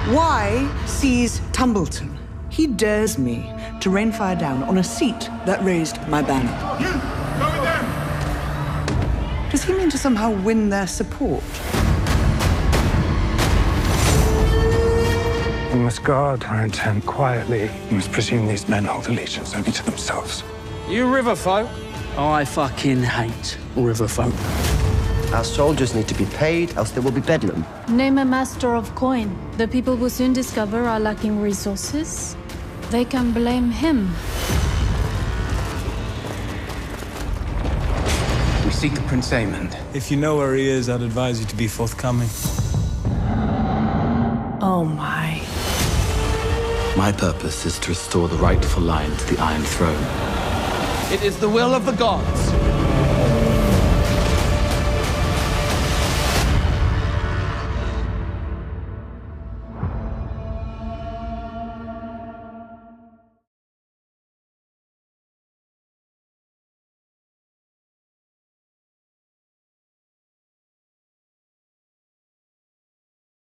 Why seize Tumbleton? He dares me to rain fire down on a seat that raised my banner. You! Go with them! Does he mean to somehow win their support? We must guard our intent quietly. We must presume these men hold allegiance only to themselves. You river folk? I fucking hate river folk. Our soldiers need to be paid, else there will be bedlam. Name a master of coin. The people will soon discover are lacking resources. They can blame him. We seek Prince Aemond. If you know where he is, I'd advise you to be forthcoming. Oh my. My purpose is to restore the rightful line to the Iron Throne. It is the will of the gods